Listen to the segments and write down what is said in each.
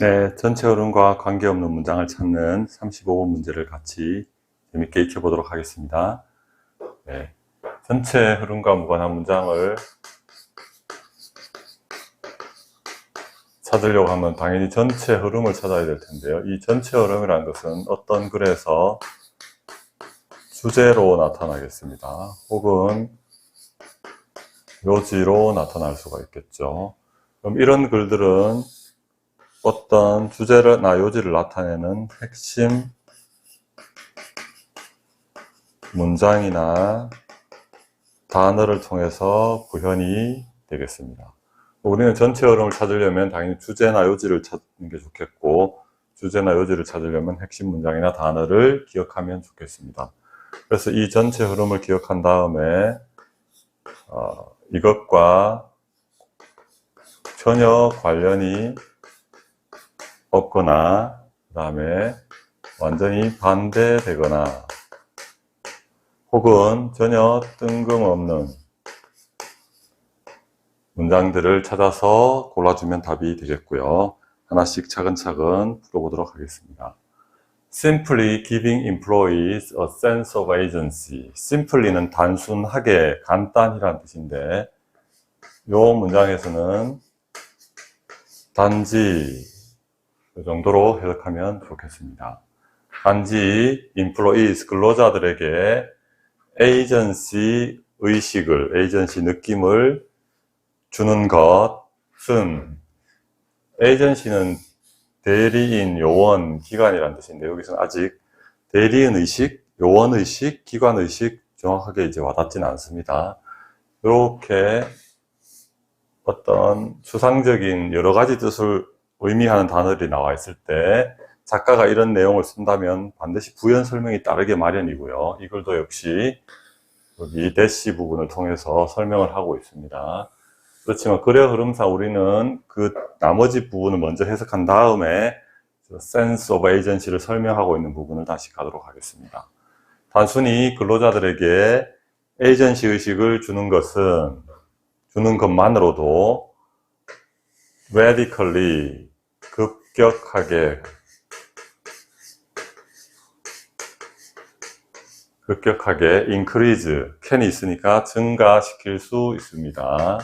네, 전체 흐름과 관계없는 문장을 찾는 35번 문제를 같이 재밌게 익혀보도록 하겠습니다. 네, 전체 흐름과 무관한 문장을 찾으려고 하면 당연히 전체 흐름을 찾아야 될 텐데요. 이 전체 흐름이라는 것은 어떤 글에서 주제로 나타나겠습니다. 혹은 요지로 나타날 수가 있겠죠. 그럼 이런 글들은 어떤 주제나 요지를 나타내는 핵심 문장이나 단어를 통해서 구현이 되겠습니다. 우리는 전체 흐름을 찾으려면 당연히 주제나 요지를 찾는 게 좋겠고, 주제나 요지를 찾으려면 핵심 문장이나 단어를 기억하면 좋겠습니다. 그래서 이 전체 흐름을 기억한 다음에 이것과 전혀 관련이 없거나 그 다음에 완전히 반대되거나 혹은 전혀 뜬금없는 문장들을 찾아서 골라주면 답이 되겠고요. 하나씩 차근차근 풀어보도록 하겠습니다. Simply giving employees a sense of agency. Simply는 단순하게, 간단히라는 뜻인데 이 문장에서는 단지 이 정도로 해석하면 좋겠습니다. 단지 employees, 근로자들에게 agency 의식을, agency 느낌을 주는 것은, 에이전시는 대리인, 요원, 기관이라는 뜻인데 여기서는 아직 대리인 의식, 요원 의식, 기관 의식 정확하게 이제 와닿지는 않습니다. 이렇게 어떤 추상적인 여러 가지 뜻을 의미하는 단어들이 나와 있을 때 작가가 이런 내용을 쓴다면 반드시 부연 설명이 따르게 마련이고요. 이 글도 역시 여기 대시 부분을 통해서 설명을 하고 있습니다. 그렇지만 글의 흐름상 우리는 그 나머지 부분을 먼저 해석한 다음에 sense of agency를 설명하고 있는 부분을 다시 가도록 하겠습니다. 단순히 근로자들에게 에이전시 의식을 주는 것만으로도 radically, 급격하게 increase, can이 있으니까 증가시킬 수 있습니다.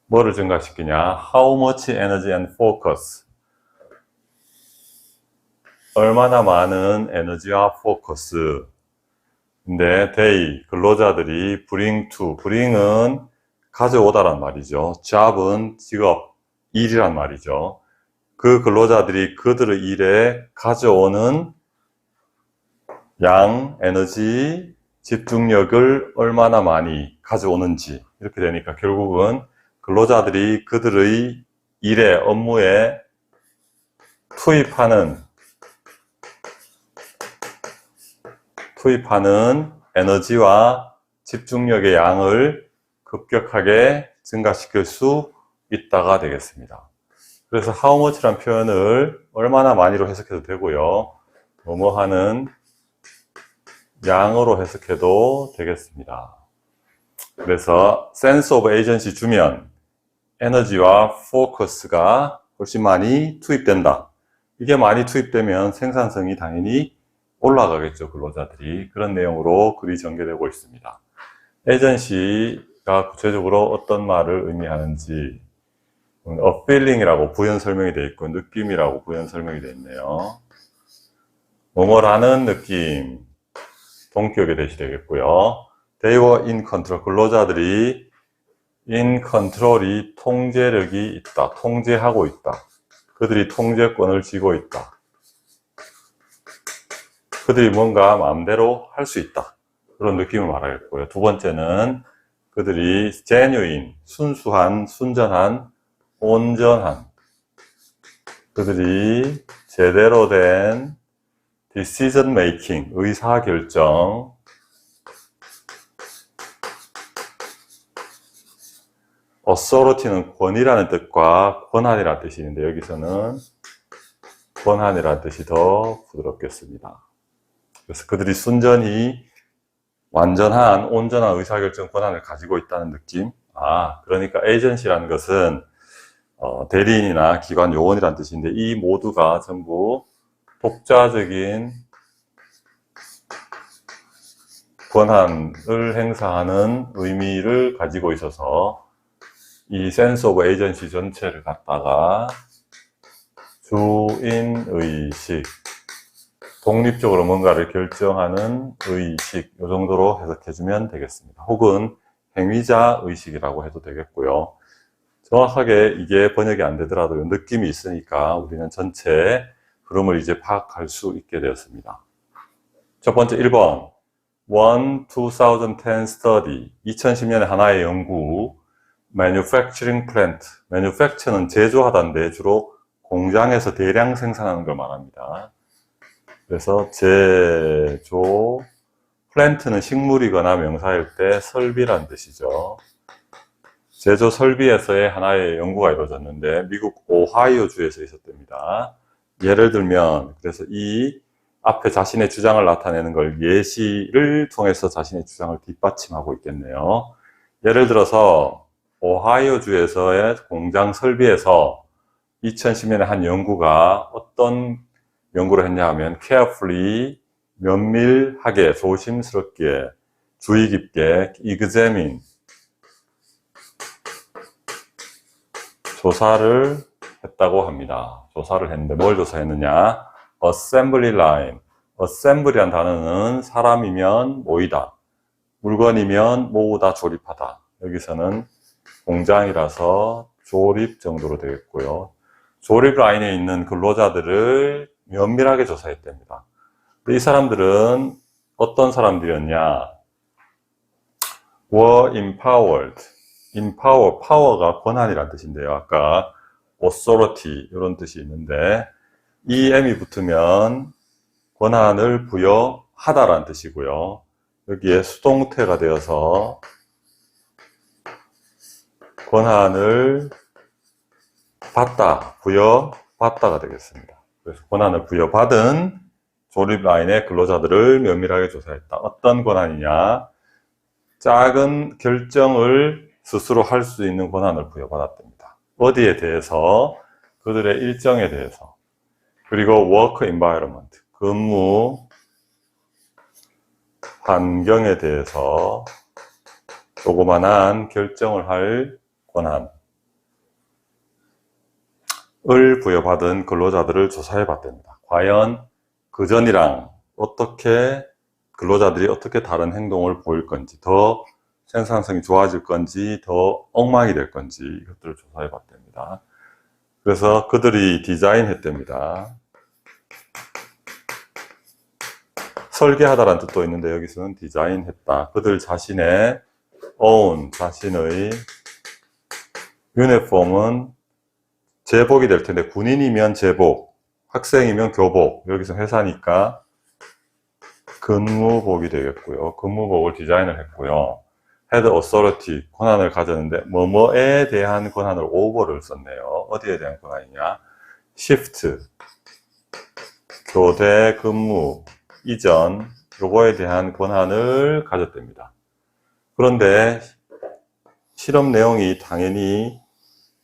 뭐를 증가시키냐? How much energy and focus. 얼마나 많은 에너지와 포커스. 근데 they, 근로자들이 bring to, bring은 가져오다란 말이죠. job은 직업, 일이란 말이죠. 그 근로자들이 그들의 일에 가져오는 양, 에너지, 집중력을 얼마나 많이 가져오는지 이렇게 되니까 결국은 근로자들이 그들의 일에, 업무에 투입하는 에너지와 집중력의 양을 급격하게 증가시킬 수 있다가 되겠습니다. 그래서 how much라는 표현을 얼마나 많이로 해석해도 되고요. 뭐뭐 하는 양으로 해석해도 되겠습니다. 그래서 sense of agency 주면 에너지와 포커스가 훨씬 많이 투입된다. 이게 많이 투입되면 생산성이 당연히 올라가겠죠, 근로자들이. 그런 내용으로 글이 전개되고 있습니다. 에이전시가 구체적으로 어떤 말을 의미하는지 a feeling이라고 부연 설명이 되어 있고 느낌이라고 부연 설명이 되어 있네요. 뭐뭐라는 느낌, 동격의 대시 되겠고요. They were in control, 근로자들이 in control이 통제력이 있다, 통제하고 있다. 그들이 통제권을 쥐고 있다. 그들이 뭔가 마음대로 할 수 있다. 그런 느낌을 말하겠고요. 두 번째는 그들이 genuine, 순수한, 순전한, 온전한, 그들이 제대로 된 decision making, 의사결정, authority는 권위라는 뜻과 권한이라는 뜻이 있는데 여기서는 권한이라는 뜻이 더 부드럽겠습니다. 그래서 그들이 순전히 완전한 온전한 의사결정 권한을 가지고 있다는 느낌. 그러니까 에이전시라는 것은 대리인이나 기관 요원이란 뜻인데, 이 모두가 전부 독자적인 권한을 행사하는 의미를 가지고 있어서 이 sense of agency 전체를 갖다가 주인의식, 독립적으로 뭔가를 결정하는 의식, 이 정도로 해석해주면 되겠습니다. 혹은 행위자 의식이라고 해도 되겠고요. 정확하게 이게 번역이 안 되더라도 느낌이 있으니까 우리는 전체 흐름을 이제 파악할 수 있게 되었습니다. 첫 번째 1번 One 2010 study 2010년에 하나의 연구 Manufacturing plant Manufacture는 제조하다인데 주로 공장에서 대량 생산하는 걸 말합니다. 그래서 제조 플랜트는 식물이거나 명사일 때 설비란 뜻이죠. 제조 설비에서의 하나의 연구가 이루어졌는데 미국 오하이오주에서 있었답니다. 예를 들면 그래서 이 앞에 자신의 주장을 나타내는 걸 예시를 통해서 자신의 주장을 뒷받침하고 있겠네요. 예를 들어서 오하이오주에서의 공장 설비에서 2010년에 한 연구가 어떤 연구를 했냐 하면 carefully, 면밀하게, 조심스럽게, 주의 깊게 examine, 조사를 했다고 합니다. 조사를 했는데 뭘 조사했느냐? assembly line. assembly란 단어는 사람이면 모이다, 물건이면 모으다, 조립하다. 여기서는 공장이라서 조립 정도로 되겠고요. 조립 라인에 있는 근로자들을 면밀하게 조사했답니다. 이 사람들은 어떤 사람들이었냐? were empowered. empower, power가 권한이란 뜻인데요. 아까 authority 이런 뜻이 있는데 em이 붙으면 권한을 부여하다라는 뜻이고요. 여기에 수동태가 되어서 권한을 받다, 부여받다가 되겠습니다. 그래서 권한을 부여받은 조립 라인의 근로자들을 면밀하게 조사했다. 어떤 권한이냐? 작은 결정을 스스로 할 수 있는 권한을 부여받았답니다. 어디에 대해서? 그들의 일정에 대해서. 그리고 work environment, 근무 환경에 대해서 조그만한 결정을 할 권한을 부여받은 근로자들을 조사해 봤답니다. 과연 그전이랑 어떻게 근로자들이 어떻게 다른 행동을 보일 건지, 더 생산성이 좋아질 건지, 더 엉망이 될 건지 이것들을 조사해 봤답니다. 그래서 그들이 디자인했답니다. 설계하다라는 뜻도 있는데 여기서는 디자인했다. 그들 자신의 own, 자신의 유니폼은 제복이 될 텐데 군인이면 제복, 학생이면 교복, 여기서 회사니까 근무복이 되겠고요. 근무복을 디자인을 했고요. had authority, 권한을 가졌는데 뭐뭐에 대한 권한을 over를 썼네요. 어디에 대한 권한이냐? shift, 교대 근무 이전, 요거에 대한 권한을 가졌답니다. 그런데 실험 내용이 당연히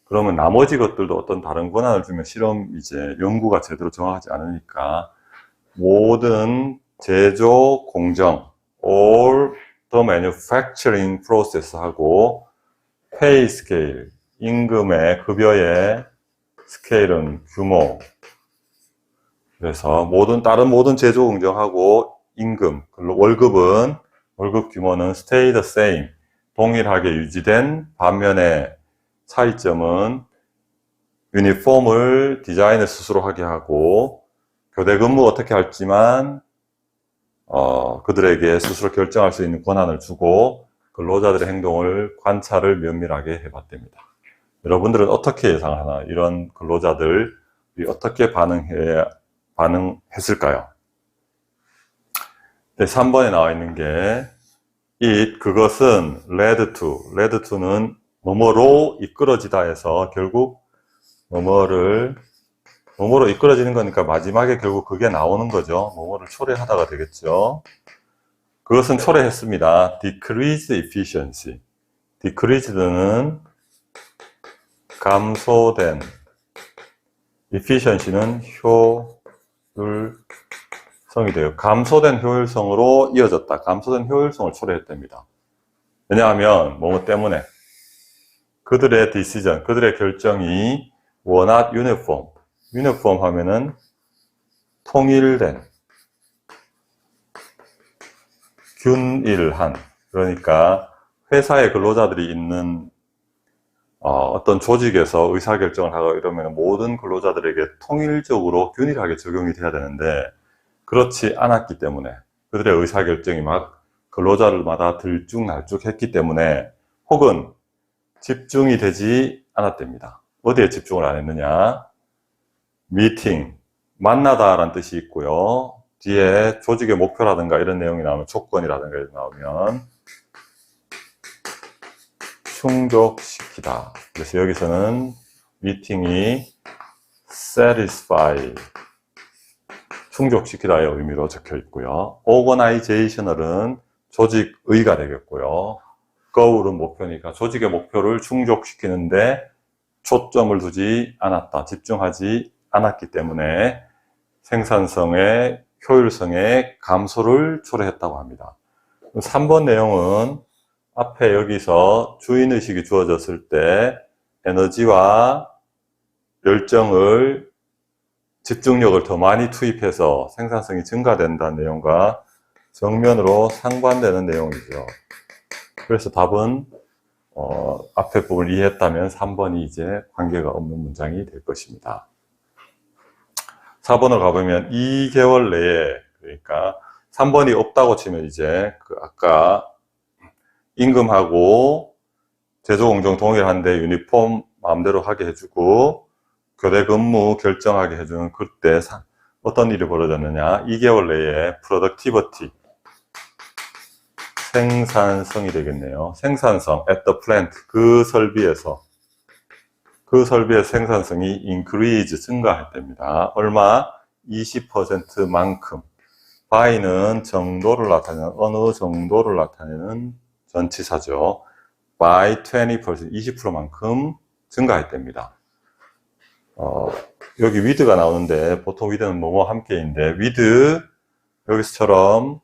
그러면 나머지 것들도 어떤 다른 권한을 주면 실험 이제 연구가 제대로 정확하지 않으니까 모든 제조 공정, all the manufacturing process 하고 pay scale, 임금의 급여의 스케일은 규모. 그래서 다른 모든 제조 공정하고 임금, 월급 규모는 stay the same, 동일하게 유지된 반면에 차이점은 유니폼을 디자인을 스스로 하게 하고 교대 근무 어떻게 할지만 그들에게 스스로 결정할 수 있는 권한을 주고 근로자들의 행동을 관찰을 면밀하게 해봤답니다. 여러분들은 어떻게 예상하나? 이런 근로자들이 어떻게 반응했을까요? 네, 3번에 나와 있는 게 그것은 led to는 뭐뭐로 이끌어지다 해서 결국 뭐뭐로 이끌어지는 거니까 마지막에 결국 그게 나오는 거죠. 뭐뭐를 초래하다가 되겠죠. 그것은 초래했습니다. decreased efficiency. decreased는 감소된, efficiency는 효율성이 돼요. 감소된 효율성으로 이어졌다. 감소된 효율성을 초래했답니다. 왜냐하면 뭐뭐 때문에 그들의 decision, 그들의 결정이 were not uniform. uniform 하면은 통일된, 균일한. 그러니까 회사의 근로자들이 있는 어떤 조직에서 의사결정을 하고 이러면 모든 근로자들에게 통일적으로 균일하게 적용이 돼야 되는데 그렇지 않았기 때문에 그들의 의사결정이 막 근로자들마다 들쭉날쭉했기 때문에 혹은 집중이 되지 않았답니다. 어디에 집중을 안 했느냐? 미팅, 만나다라는 뜻이 있고요. 뒤에 조직의 목표라든가 이런 내용이 나오면 조건이라든가 이런 나오면 충족시키다. 그래서 여기서는 미팅이 satisfy, 충족시키다의 의미로 적혀 있고요. organizational은 조직의가 되겠고요. goal은 목표니까 조직의 목표를 충족시키는데 초점을 두지 않았다. 집중하지 않았기 때문에 생산성의 효율성의 감소를 초래했다고 합니다. 3번 내용은 앞에 여기서 주인의식이 주어졌을 때 에너지와 열정을, 집중력을 더 많이 투입해서 생산성이 증가된다는 내용과 정면으로 상반되는 내용이죠. 그래서 답은 앞에 부분을 이해했다면 3번이 이제 관계가 없는 문장이 될 것입니다. 4번으로 가보면 2개월 내에, 그러니까 3번이 없다고 치면 이제 아까 임금하고 제조공정 동일한데 유니폼 마음대로 하게 해주고 교대 근무 결정하게 해주는 그때 어떤 일이 벌어졌느냐? 2개월 내에 productivity, 생산성이 되겠네요. 생산성, at the plant, 그 설비에서 생산성이 increase, 증가했답니다. 얼마? 20%만큼. by는 정도를 나타내는, 어느 정도를 나타내는 전치사죠. by 20%, 20%만큼 증가했답니다. 여기 with가 나오는데 보통 with는 뭐뭐 함께인데 with, 여기서처럼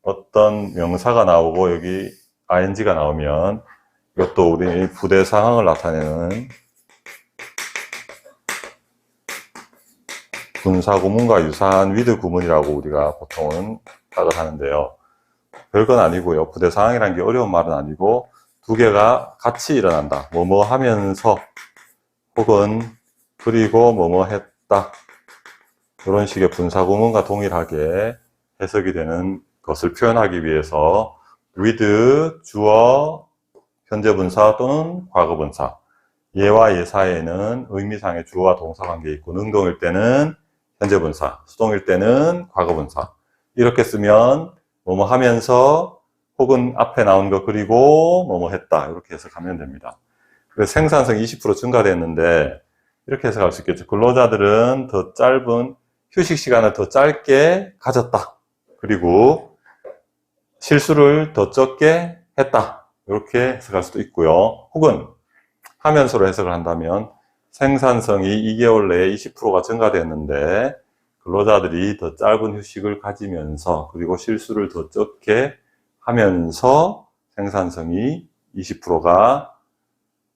어떤 명사가 나오고 여기 ing가 나오면 이것도 우리 부대 상황을 나타내는 분사 구문과 유사한 with 구문이라고 우리가 보통은 파악을 하는데요. 별건 아니고요. 부대 상황이라는 게 어려운 말은 아니고 두 개가 같이 일어난다. 뭐뭐 하면서 혹은 그리고 뭐뭐 했다. 이런 식의 분사 구문과 동일하게 해석이 되는 것을 표현하기 위해서 with 주어, 현재 분사 또는 과거 분사, 예와 예 사이에는 의미상의 주어와 동사 관계 있고 능동일 때는 현재 분사, 수동일 때는 과거 분사. 이렇게 쓰면 뭐뭐 하면서 혹은 앞에 나온 거 그리고 뭐뭐 했다. 이렇게 해석하면 됩니다. 그래서 생산성이 20% 증가됐는데 이렇게 해석할 수 있겠죠. 근로자들은 더 짧은 휴식 시간을 더 짧게 가졌다. 그리고 실수를 더 적게 했다. 이렇게 해석할 수도 있고요. 혹은 하면서로 해석을 한다면 생산성이 2개월 내에 20%가 증가됐는데 근로자들이 더 짧은 휴식을 가지면서 그리고 실수를 더 적게 하면서 생산성이 20%가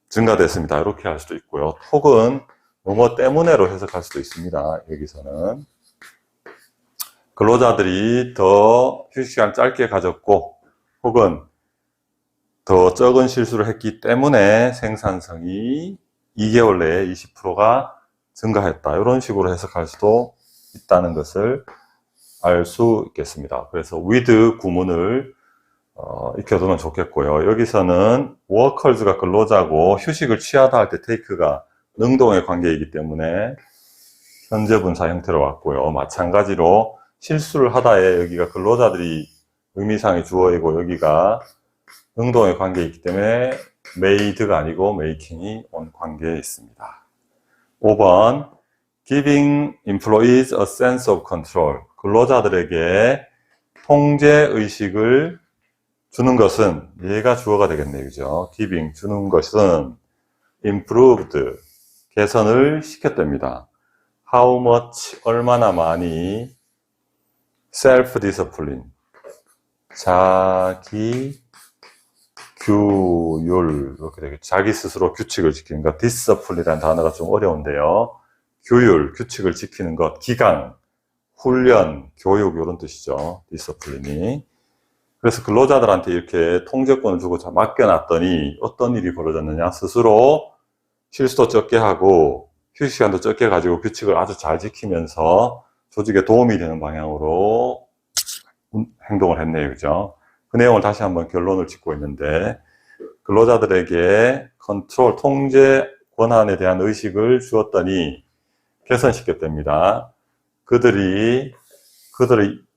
증가됐습니다. 이렇게 할 수도 있고요. 혹은 뭐뭐 때문에로 해석할 수도 있습니다. 여기서는 근로자들이 더 휴식 시간 짧게 가졌고 혹은 더 적은 실수를 했기 때문에 생산성이 2개월 내에 20%가 증가했다. 이런 식으로 해석할 수도 있다는 것을 알 수 있겠습니다. 그래서 with 구문을 익혀두면 좋겠고요. 여기서는 workers가 근로자고 휴식을 취하다 할 때 take가 능동의 관계이기 때문에 현재 분사 형태로 왔고요. 마찬가지로 실수를 하다에 여기가 근로자들이 의미상의 주어이고 여기가 능동의 관계에 있기 때문에 made가 아니고 making이 온 관계에 있습니다. 5번 giving employees a sense of control, 근로자들에게 통제의식을 주는 것은 얘가 주어가 되겠네요. 그죠? giving, 주는 것은 improved, 개선을 시켰답니다. how much, 얼마나 많이, self-discipline, 자기 규율, 이렇게 되겠죠. 자기 스스로 규칙을 지키는 것. discipline이라는 단어가 좀 어려운데요. 규율, 규칙을 지키는 것, 기강, 훈련, 교육, 이런 뜻이죠. discipline이. 그래서 근로자들한테 이렇게 통제권을 주고 맡겨놨더니 어떤 일이 벌어졌느냐. 스스로 실수도 적게 하고 휴식 시간도 적게 가지고 규칙을 아주 잘 지키면서 조직에 도움이 되는 방향으로 행동을 했네요. 그죠? 그 내용을 다시 한번 결론을 짓고 있는데, 근로자들에게 컨트롤, 통제 권한에 대한 의식을 주었더니 개선시켰답니다. 그들의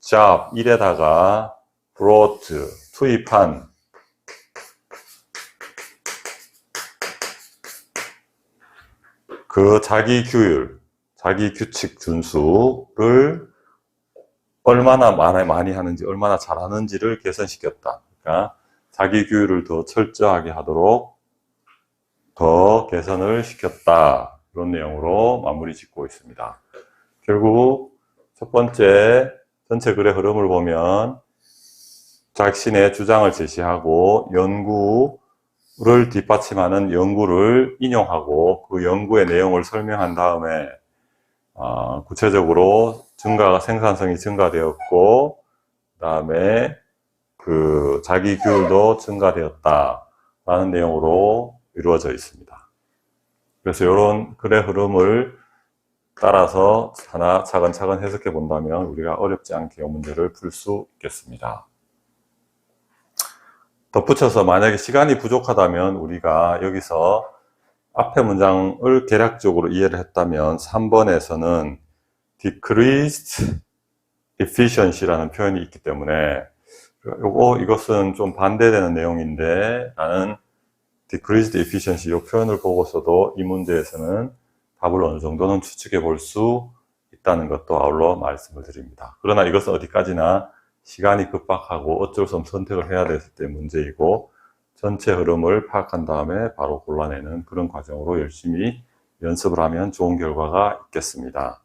job, 일에다가 brought, 투입한 그 자기 규율, 자기 규칙 준수를 얼마나 많이 하는지, 얼마나 잘하는지를 개선시켰다. 그러니까 자기 규율을 더 철저하게 하도록 더 개선을 시켰다. 그런 내용으로 마무리 짓고 있습니다. 결국 첫 번째 전체 글의 흐름을 보면 자신의 주장을 제시하고 연구를 뒷받침하는 연구를 인용하고 그 연구의 내용을 설명한 다음에 구체적으로 생산성이 증가되었고, 그 다음에 그 자기 규율도 증가되었다라는 내용으로 이루어져 있습니다. 그래서 이런 글의 흐름을 따라서 하나 차근차근 해석해 본다면 우리가 어렵지 않게 이 문제를 풀 수 있겠습니다. 덧붙여서 만약에 시간이 부족하다면 우리가 여기서 앞에 문장을 개략적으로 이해를 했다면 3번에서는 decreased efficiency라는 표현이 있기 때문에 이것은 좀 반대되는 내용인데 나는 decreased efficiency 이 표현을 보고서도 이 문제에서는 답을 어느 정도는 추측해 볼 수 있다는 것도 아울러 말씀을 드립니다. 그러나 이것은 어디까지나 시간이 급박하고 어쩔 수 없는 선택을 해야 됐을 때 문제이고 전체 흐름을 파악한 다음에 바로 골라내는 그런 과정으로 열심히 연습을 하면 좋은 결과가 있겠습니다.